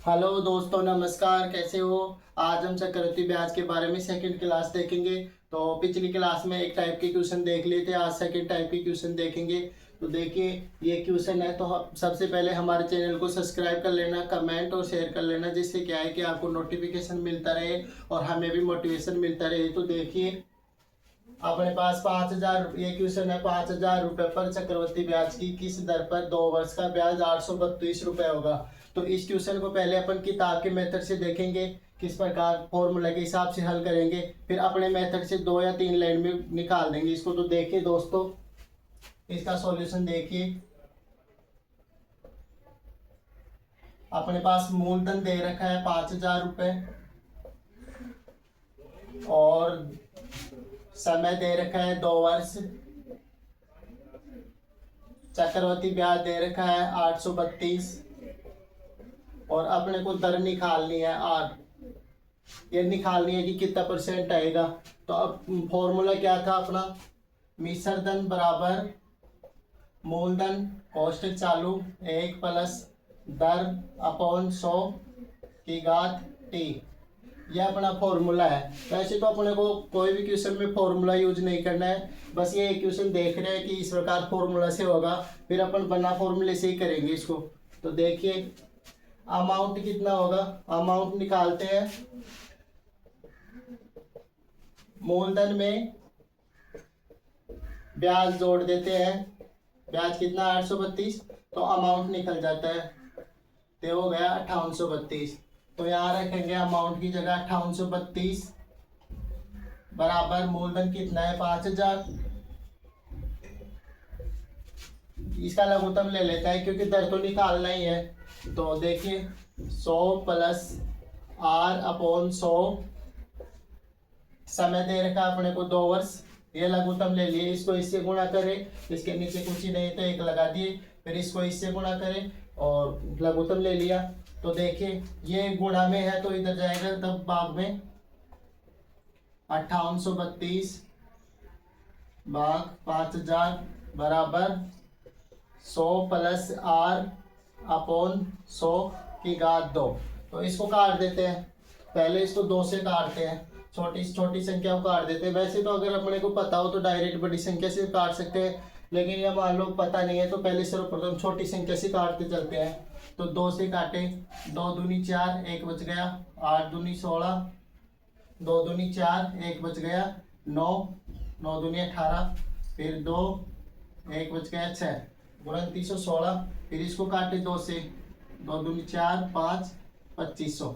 Hello दोस्तों, नमस्कार। कैसे हो? आज हम चक्रवृद्धि ब्याज के बारे में सेकंड क्लास देखेंगे। तो पिछली क्लास में एक टाइप के क्वेश्चन देख लिए थे, आज सेकंड टाइप के क्वेश्चन देखेंगे। तो देखिए, ये क्वेश्चन है। तो सबसे पहले हमारे चैनल को सब्सक्राइब कर लेना, कमेंट और शेयर कर लेना, जिससे क्या है कि आपको नोटिफिकेशन मिलता रहे और हमें भी मोटिवेशन मिलता रहे। तो देखिए, अपने पास 5,000, ये क्वेश्चन है, 5,000 रुपये पर चक्रवृद्धि ब्याज की किस दर पर 2 वर्ष का ब्याज 832 रुपये होगा। तो इस क्वेश्चन को पहले अपन किताब के मेथड से देखेंगे, किस प्रकार फॉर्मूला के हिसाब से हल करेंगे, फिर अपने मेथड से 2 या 3 लाइन में निकाल देंगे इसको। तो देखिए दोस्तों, इसका सॉल्यूशन देखिए। अपने पास मूलधन दे रखा है 5,000 रुपये और समय दे रखा है 2 वर्ष। चक्रवृद्धि ब्याज दे रखा है 832 और अपने को दर निकालनी है आर। ये निकालनी है कि कितना परसेंट आएगा। तो अब फॉर्मूला क्या था अपना, मिश्र धन बराबर मूलधन कोष्टक चालू 1 प्लस दर अपॉन 100 की घात टी। यह अपना फॉर्मूला है। वैसे तो अपने को कोई भी क्वेश्चन में फॉर्मूला यूज नहीं करना है, बस ये क्वेश्चन देख रहे हैं कि इस प्रकार फॉर्मूला से होगा, फिर अपन बना फॉर्मूले से ही करेंगे इसको। तो देखिए, अमाउंट कितना होगा, अमाउंट निकालते हैं। मूलधन में ब्याज जोड़ देते हैं, ब्याज कितना 832, तो अमाउंट निकल जाता है, तो हो गया 5832। तो यहाँ रखेंगे अमाउंट की जगह 5832 बराबर मूलधन कितना है 5,000। इसका लघुत्तम ले लेता है क्योंकि दर तो निकालना ही है। तो देखिए, 100 प्लस आर अपॉन 100, समय दे रखा अपने को 2 वर्ष। ये लघुत्तम ले लिए, इसको इससे गुणा करें, इसके नीचे कुछ ही नहीं तो 1 लगा दिए, फिर इसको इससे गुणा करें और लघुत्तम ले लिया। तो देखिए, ये गुणा में है तो इधर जाएगा, तब भाग में 5832 भाग 5,000 बराबर 100 प्लस आर अपॉन 100 की घात 2। तो इसको काट देते हैं, पहले इसको 2 से काटते हैं, छोटी छोटी संख्या को काट देते हैं। वैसे तो अगर अपने को पता हो तो डायरेक्ट बड़ी संख्या से काट सकते हैं, लेकिन ये मान लो पता नहीं है तो पहले सर्वप्रथम छोटी संख्या से काटते चलते हैं। तो 2 से काटे, 2 दूनी 4, 1 बच गया, 8 दूनी 16, 2 दूनी 4, 1 बच गया, 9, 9 दूनी 18, फिर 2, 1 बच गया 6, गुणन 316। फिर इसको काटे 2 से, 2 दूनी 4, 5, 2500।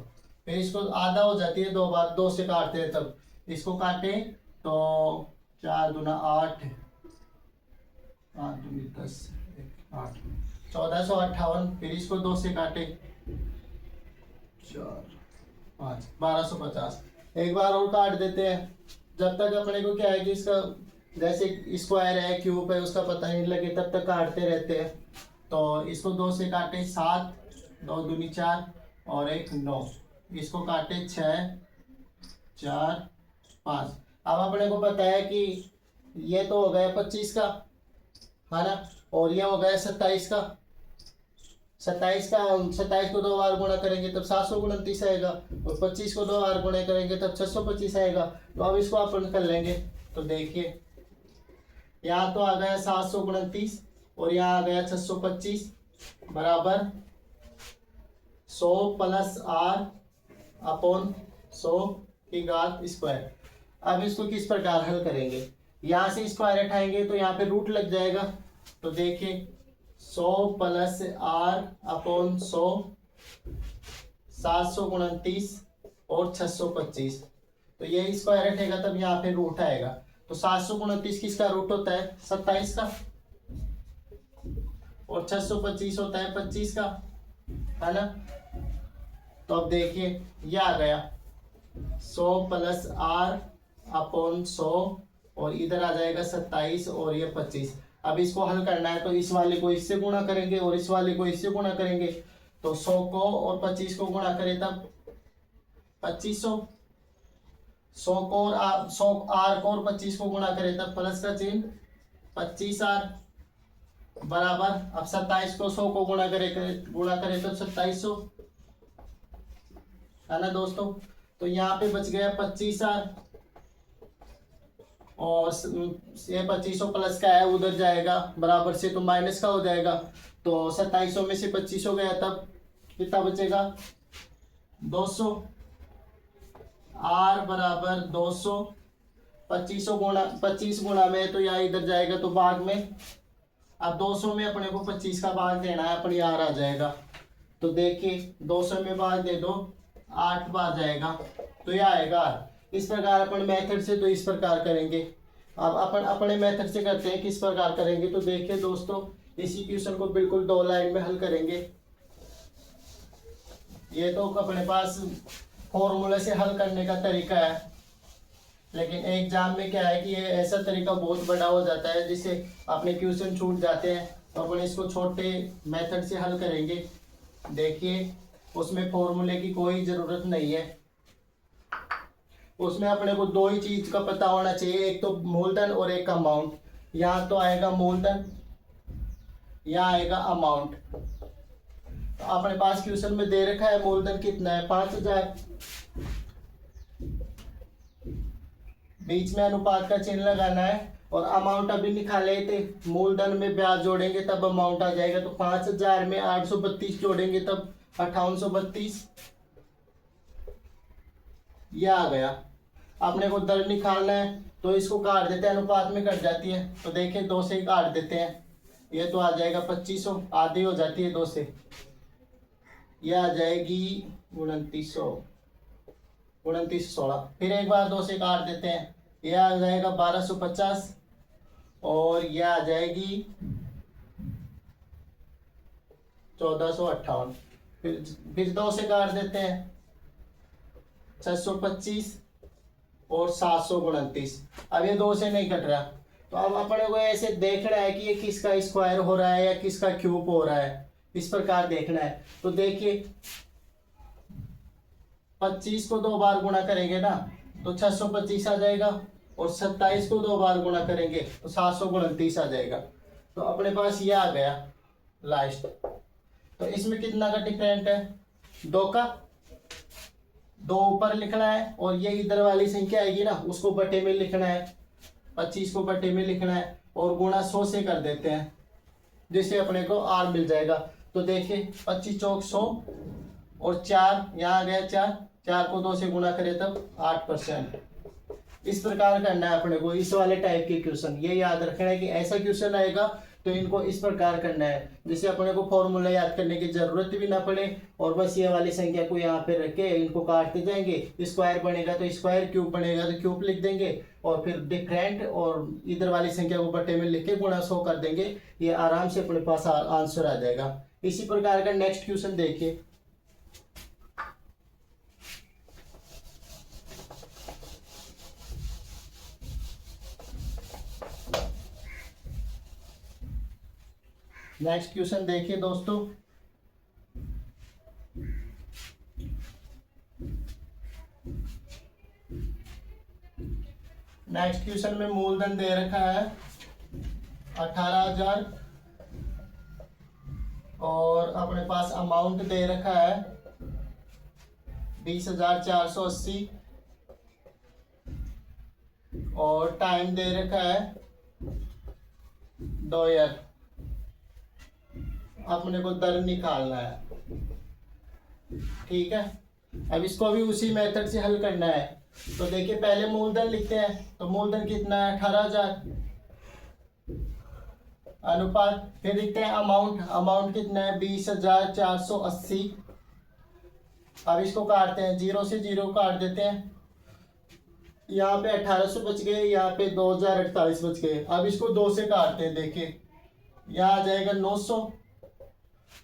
फिर इसको आधा हो जाती है 2 बार, 2 से काटते हैं तब इसको काटे तो 4 दूना 8, 8 दूनी 10, 8, 1458। फिर इसको 2 से काटे, 4, 5, 1250। एक बार और काट देते हैं, जब तक अपने को क्या है कि इसका जैसे स्क्वायर है क्यूब है उसका पता नहीं लगे तब तक काटते रहते हैं। तो इसको 2 से काटे 7, 2 दूनी 4 और 1 9, इसको काटे 6, 4, 5। अब अपने को पता है कि ये तो हो गया 25 का, है ना, और ये हो गया 27 का। 27 को 2 बार गुणा करेंगे तब 729 आएगा, और 25 को 2 बार गुणा करेंगे तब 625 आएगा। तो अब इसको अपन कर लेंगे। तो देखिए, यहाँ तो आ गया 729 और यहाँ आ गया 625 बराबर 100 प्लस आर अपॉन 100 की घात स्क्वायर। अब इसको किस प्रकार हल करेंगे, यहाँ से स्क्वायर हटाएंगे तो यहाँ पे रूट लग जाएगा। तो देखिए, 100 प्लस आर अपॉन 100, 729 और 625। तो ये स्क्वायर हटेगा तब यहाँ पे रूट आएगा। तो 729 किसका रूट होता है 27 का, और 625 होता है 25 का, है ना। तो अब देखिए, ये आ गया 100 प्लस आर अपॉन 100 और इधर आ जाएगा 27 और ये 25। अब इसको हल करना है तो इस वाले को इससे गुणा करेंगे और इस वाले को इससे गुणा करेंगे। तो 100 को और 25 को गुणा करें तब 2500, 100 को और 100 आर को और 25 को गुणा करें तब प्लस का चिन्ह 25 आर बराबर। अब 27 को 100 को गुणा करें तो 2700 है ना दोस्तों। तो यहाँ पे बच गया 25R, और ये 2500 प्लस का है उधर जाएगा बराबर से, तो माइनस का हो जाएगा। तो 2700 में से 2500 गया, तब कितना बचेगा 200। R बराबर 200, 2500 गुणा 25 गुणा में, तो यहाँ इधर जाएगा तो भाग में। अब 200 में अपने को 25 का भाग देना है, अपनी R आ जाएगा। तो देखिए 200 में भाग दे दो, 8 बार जाएगा, तो यह आएगा R। इस प्रकार अपन मेथड से तो इस प्रकार करेंगे। अब अपन अपने मेथड से करते हैं, किस प्रकार करेंगे। तो देखिए दोस्तों, इसी क्वेश्चन को बिल्कुल 2 लाइन में हल करेंगे। ये तो अपने पास फॉर्मूले से हल करने का तरीका है, लेकिन एग्जाम में क्या है कि ये ऐसा तरीका बहुत बड़ा हो जाता है जिससे अपने क्वेश्चन छूट जाते हैं। तो अपन इसको छोटे मेथड से हल करेंगे। देखिए उसमें फॉर्मूले की कोई ज़रूरत नहीं है, उसमें अपने को 2 ही चीज़ का पता होना चाहिए, एक तो मूलधन और एक अमाउंट। यहाँ तो आएगा मूलधन, यहाँ आएगा अमाउंट। तो अपने पास क्वेश्चन में दे रखा है मूलधन कितना है 5000, बीच में अनुपात का चिन्ह लगाना है, और अमाउंट अभी निकाले थे, मूलधन में ब्याज जोड़ेंगे तब अमाउंट आ जाएगा। तो 5000 में 832 जोड़ेंगे तब 5832, यह आ गया। अपने को दर निकालना है, तो इसको काट देते हैं, अनुपात में कट जाती है। तो देखिए 2 से ही काट देते हैं, ये तो आ जाएगा 2500, आधी हो जाती है 2 से, यह आ जाएगी 2916। फिर एक बार 2 से काट देते हैं, यह आ जाएगा 1250, और यह आ जाएगी 1458। फिर 2 से काट देते हैं, 625 और 729। अब ये 2 से नहीं कट रहा, तो अब अपने को ऐसे देखना है कि ये किसका स्क्वायर हो रहा है या किसका क्यूब हो रहा है, इस प्रकार देखना है। तो देखिए 25 को 2 बार गुणा करेंगे ना, तो 625 आ जाएगा, और 27 को 2 बार गुणा करेंगे तो 729 आ जाएगा। तो अपने पास ये आ गया लास्ट। तो इसमें कितना का डिफरेंट है, 2 का, 2 ऊपर लिखना है, और ये इधर वाली संख्या आएगी ना उसको बटे में लिखना है, 25 को बटे में लिखना है, और गुणा 100 से कर देते हैं, जिससे अपने को R मिल जाएगा। तो देखिए 25 चौक 100, और 4 यहाँ आ गया, 4 को 2 से गुणा करें तब 8%। इस प्रकार करना है अपने को इस वाले टाइप के क्वेश्चन। ये याद रखना है कि ऐसा क्वेश्चन आएगा तो इनको इस प्रकार करना है, जिससे अपने को फॉर्मूला याद करने की जरूरत भी ना पड़े, और बस ये वाली संख्या को यहाँ पे रख के इनको काटते जाएंगे। स्क्वायर बनेगा तो स्क्वायर, क्यूब बनेगा तो क्यूब लिख देंगे, और फिर डिफरेंट और इधर वाली संख्या को बटे में लिख के गुणा 100 कर देंगे। ये आराम से अपने पास आंसर आ जाएगा। इसी प्रकार का नेक्स्ट क्वेश्चन देखिए। नेक्स्ट क्वेश्चन देखिए दोस्तों, नेक्स्ट क्वेश्चन में मूलधन दे रखा है 18,000, और अपने पास अमाउंट दे रखा है 20,480, और टाइम दे रखा है 2 ईयर। अपने को दर निकालना है, ठीक है। अब इसको भी उसी मेथड से हल करना है। तो देखिए पहले मूलधन लिखते हैं, तो मूलधन कितना है 18,000, अनुपात, फिर लिखते हैं अमाउंट, अमाउंट कितना है 20,480। अब इसको काटते हैं, 0 से 0 काट देते हैं, यहाँ पे 1800 बच गए, यहाँ पे 2048 बच गए। अब इसको 2 से काटते हैं, देखिए यहाँ आ जाएगा 900,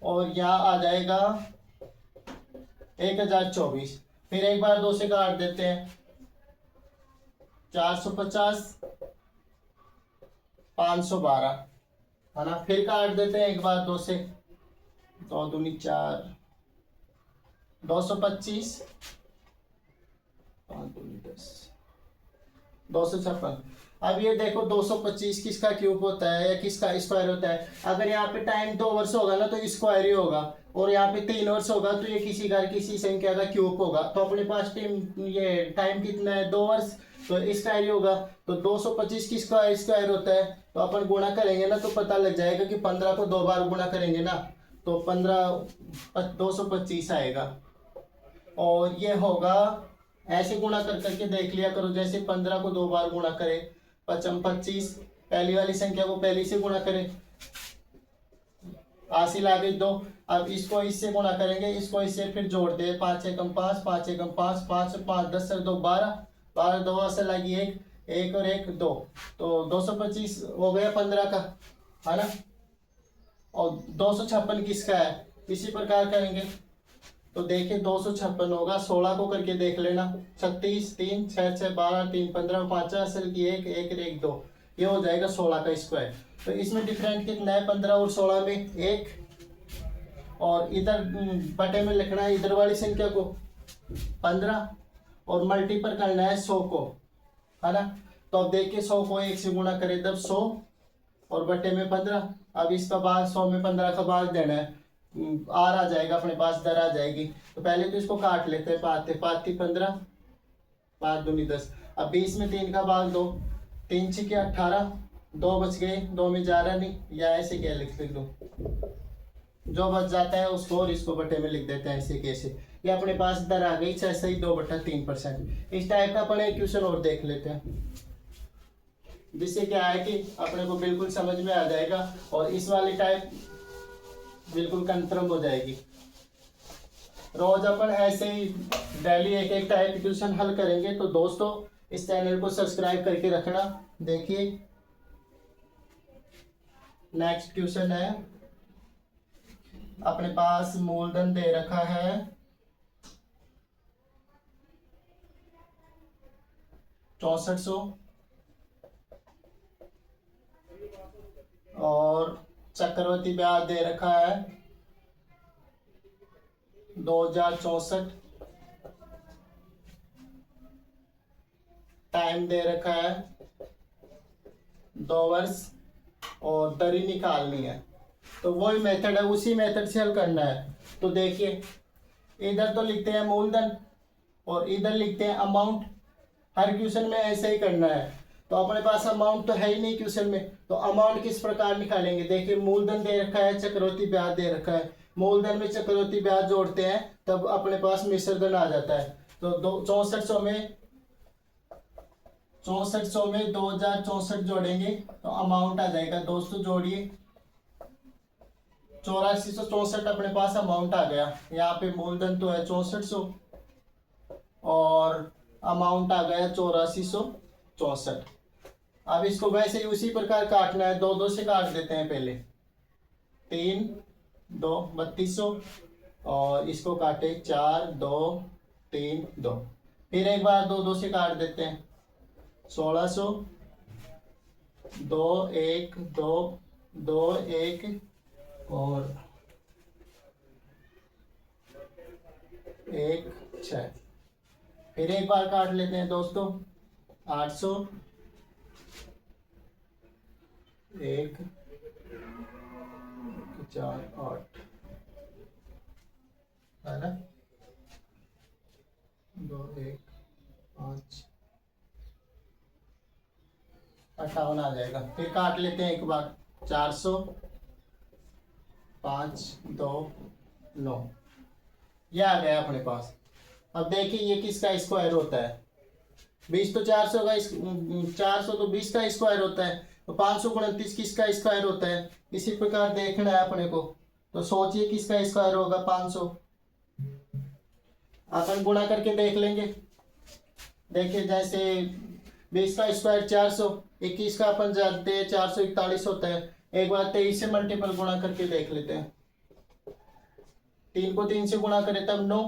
और यहाँ आ जाएगा 1024। फिर एक बार 2 से काट देते हैं, 450, 512, है ना। फिर काट देते हैं एक बार 2 से, 2 दूनी 4, 225, 5 दूनी 10, 256। अब ये देखो 225 किसका क्यूब होता है या किसका स्क्वायर होता है। अगर यहाँ पे टाइम 2 वर्ष होगा ना तो स्क्वायर ही होगा, और यहाँ पे 3 वर्ष होगा तो ये किसी घर किसी संख्या का क्यूब होगा। तो अपने पास ये टाइम कितना है, 2 वर्ष, तो स्क्वायर ही होगा। तो 225 किसका स्क्वायर होता है, तो अपन गुणा करेंगे ना तो पता लग जाएगा कि 15 को 2 बार गुणा करेंगे ना तो 225 आएगा। और ये होगा, ऐसे गुणा कर करके देख लिया करो, जैसे 15 को 2 बार गुणा करे, 25, पहली वाली संख्या को पहली से गुणा करें, हासिल आ गई 2। अब इसको इससे गुणा करेंगे, इसको इससे फिर जोड़ते हैं, 5 एकम 5, 5 एकम 5, 5 5 10 2 12, 12 2 हासिल आ गई 1, 1 और 1 2, तो 225 हो गया 15 का, है ना। और 256 किसका है, इसी प्रकार करेंगे। तो देखिए 256 होगा, 16 को करके देख लेना, 36 3 6 6 12 3 15 5 असल की 1 1 1 2, ये हो जाएगा 16 का स्क्वायर। तो इसमें डिफरेंट कितना है, 15 और 16 में 1, और इधर बटे में लिखना है इधर वाली संख्या को 15 और मल्टीपल करना है 100 को, है ना। तो अब देखिए 100 को 1 से गुणा करें तब 100 और बटे में 15। अब इसका भाग 100 में 15 का भाग देना है, आर आ जाएगा अपने पास, दर आ जाएगी। तो पहले तो इसको काट लेते हैं, पाती 15, 5 दूनी 10। अब 20 में 3 का भाग 2, 3 6 18, 2 बच गए, 2 में जा रहा नहीं, या ऐसे क्या लिख दो, जो बच जाता है उसको और इसको बटे में लिख देते हैं, ऐसे कैसे। ये अपने पास दर आ गई 6 सही 2/3%। इस टाइप का अपन एक क्वेश्चन और देख लेते हैं, जिससे क्या है कि अपने को बिल्कुल समझ में आ जाएगा और इस वाली टाइप बिल्कुल कंफर्म हो जाएगी। रोज अपन ऐसे ही डेली एक एक टाइप क्वेश्चन हल करेंगे। तो दोस्तों इस चैनल को सब्सक्राइब करके रखना। देखिए नेक्स्ट क्वेश्चन है, अपने पास मूलधन दे रखा है 6400 और चक्रवर्ती ब्याज दे रखा है 2064, टाइम दे रखा है 2 वर्ष और दरी निकालनी है। तो वही मेथड है, उसी मेथड से हल करना है। तो देखिए इधर तो लिखते हैं मूलधन और इधर लिखते हैं अमाउंट, हर क्वेश्चन में ऐसे ही करना है। तो अपने पास अमाउंट तो है ही नहीं क्वेश्चन में, तो अमाउंट किस प्रकार निकालेंगे। देखिए मूलधन दे रखा है, चक्रवर्ती ब्याज दे रखा है, मूलधन में चक्रवर्ती ब्याज जोड़ते हैं तब अपने पास मिश्र धन आ जाता है। तो 6400 में 2064 जोड़ेंगे तो अमाउंट आ जाएगा। दोस्तों जोड़िए 8464 अपने पास अमाउंट आ गया। यहाँ पे मूलधन तो है 6400 और अमाउंट आ गया 8464। अब इसको वैसे ही उसी प्रकार काटना है, 2 2 से काट देते हैं पहले, 3 2 3200 और इसको काटे 4 2 3 2, फिर एक बार 2 2 से काट देते हैं, 1600 2 1 2 2 1 और 1 6, फिर एक बार काट लेते हैं दोस्तों, 800 1 4 8, है ना, 2 1 5 58 आ जाएगा। फिर काट लेते हैं एक बार, 400 5 2 9, ये आ गया अपने पास। अब देखिए ये किसका स्क्वायर होता है, 20 तो 400 का 400 तो 20 का स्क्वायर होता है, तो 529 किसका स्क्वायर होता है। इसी प्रकार देखना है अपने को, तो सोचिए किसका स्क्वायर होगा 500। अपन गुणा करके देख लेंगे। देखिए जैसे 20 का स्क्वायर 400, 21 का अपन जानते हैं 441 होता है। एक बार 23 से मल्टीपल गुणा करके देख लेते हैं, 3 को 3 से गुणा करें तब 9,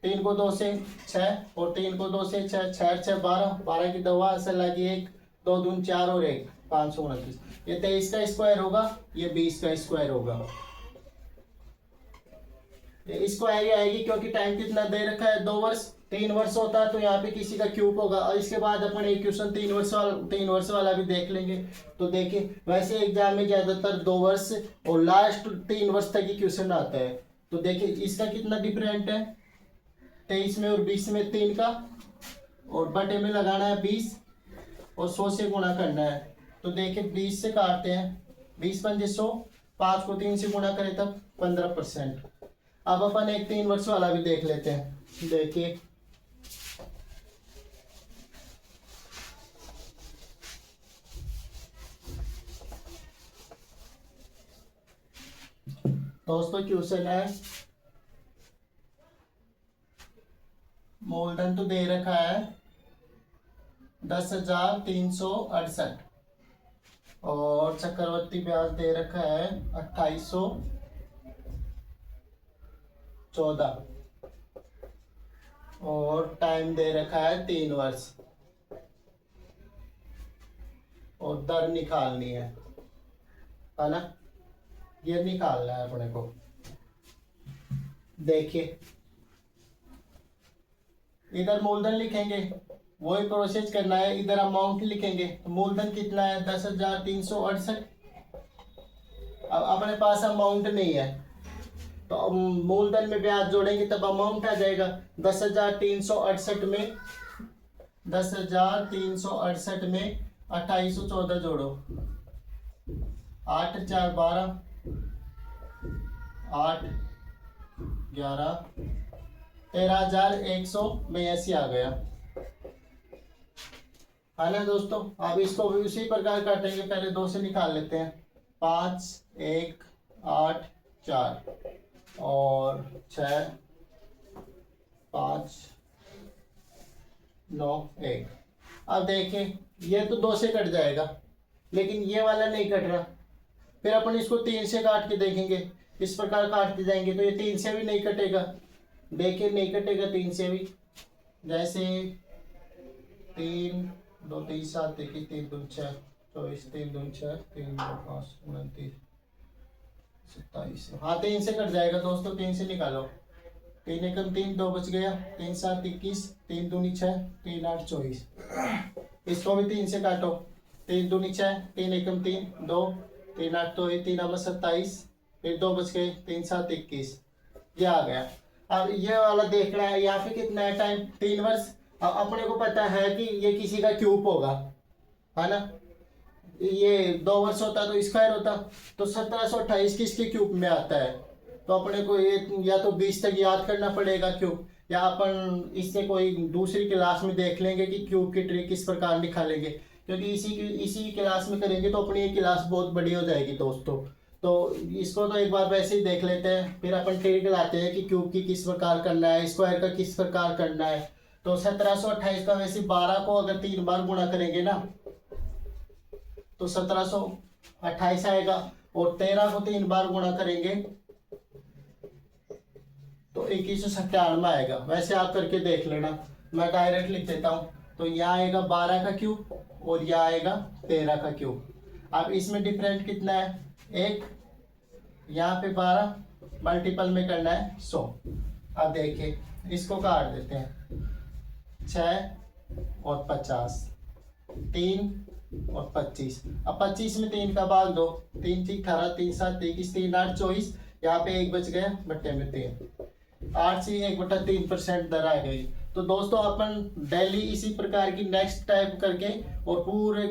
3 को 2 से 6 और 3 को 2 से 6, 6 6 12, 12 की 2 असल लगी 1 2 दून 4 और 1 529। ये 23 का स्क्वायर होगा, ये 20 का स्क्वायर होगा। ये स्क्वायर ही आएगी क्योंकि टाइम कितना दे रखा है 2 वर्ष 3 वर्ष होता है तो यहाँ पे किसी का क्यूब होगा, और इसके बाद अपन एक क्वेश्चन 3 वर्ष वाला भी देख लेंगे। तो देखिए वैसे एग्जाम में ज्यादातर 2 वर्ष और लास्ट 3 वर्ष तक ही क्वेश्चन आता है। तो देखिए इसका कितना डिफरेंट है, 23 में और 20 में 3 का, और बटे में लगाना है 20 और 100 से गुणा करना है। तो देखिए 20 से काटते हैं, 20 पंजे 100, 5 को 3 से गुणा करें तब 15%। अब अपन एक 3 वर्ष वाला भी देख लेते हैं। देखिए दोस्तों क्वेश्चन है, मूलधन तो दे रखा है 10,368 और चक्रवर्ती ब्याज दे रखा है 2814 और टाइम दे रखा है 3 वर्ष और दर निकालनी है ना, ये निकालना है अपने को। देखिए इधर मूलधन लिखेंगे, वही प्रोसेस करना है, इधर अमाउंट लिखेंगे। तो मूलधन कितना है 10,368। अब अपने पास अमाउंट नहीं है तो मूलधन में ब्याज जोड़ेंगे तब अमाउंट आ जाएगा। 10,368 में 10,368 में 2814 जोड़ो, 8 4 12, 8 11, 13,182 आ गया है ना दोस्तों। अब इसको भी उसी प्रकार काटेंगे, पहले 2 से निकाल लेते हैं। 5 1 8 4 और 6 5 9 1। अब देखिए ये तो 2 से कट जाएगा, लेकिन ये वाला नहीं कट रहा। फिर अपन इसको 3 से काट के देखेंगे, इस प्रकार काटते जाएंगे तो ये 3 से भी नहीं कटेगा। देखिए नहीं कटेगा 3 से भी, जैसे 3 2 3 7 21 3 2 6 24 3 2 6 3 2 5 29 27। हाँ 3 से कट जाएगा दोस्तों, 3 से निकालो। 3 एकम 3, 2 बच गया, 3 7 21, 3 दूनी 6, 3 8 24। इसको भी 3 से काटो, 3 दूनी 6, 3 एकम 3 2, 3 8 तो 3 अब 27, फिर 2 बच गए, 3 7 21, ये आ गया। अब ये वाला देखना है, यहाँ पे कितना है टाइम 3 वर्ष। अब अपने को पता है कि ये किसी का क्यूब होगा है ना, ये 2 वर्ष होता तो स्क्वायर होता, तो 1728 किसके क्यूब में आता है। तो अपने को ये या तो 20 तक याद करना पड़ेगा क्यूब, या अपन इससे कोई दूसरी क्लास में देख लेंगे कि क्यूब की ट्रिक किस प्रकार निकालेंगे, क्योंकि इसी क्लास में करेंगे तो अपनी ये क्लास बहुत बड़ी हो जाएगी दोस्तों। तो इसको तो एक बार वैसे ही देख लेते हैं, फिर अपन ट्रिक लाते हैं कि क्यूब की किस प्रकार करना है, स्क्वायर का किस प्रकार करना है। तो 1728 का वैसे 12 को अगर 3 बार गुणा करेंगे ना तो 1728 आएगा, और 13 को 3 बार गुणा करेंगे तो 2197 आएगा। वैसे आप करके देख लेना, मैं डायरेक्ट लिख देता हूँ। तो यहाँ आएगा 12 का क्यूब और यहाँ आएगा 13 का क्यूब। अब इसमें डिफरेंट कितना है, 1, यहाँ पे 12, मल्टीपल में करना है 100। अब देखिए इसको काट देते हैं, 6 और 50, 3 और 25। अब 25 में 3 का भाग दो, 3 3 18, 3 7 21, 3 8 24, यहाँ पे 1 बच गया, बट्टे में 3, 8 से 1/3% दर आ गई। तो दोस्तों अपन डेली इसी प्रकार की नेक्स्ट टाइप करके और पूरे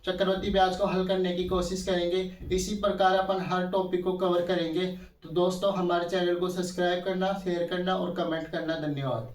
चक्रवर्ती ब्याज को हल करने की कोशिश करेंगे। इसी प्रकार अपन हर टॉपिक को कवर करेंगे। तो दोस्तों हमारे चैनल को सब्सक्राइब करना, शेयर करना और कमेंट करना। धन्यवाद।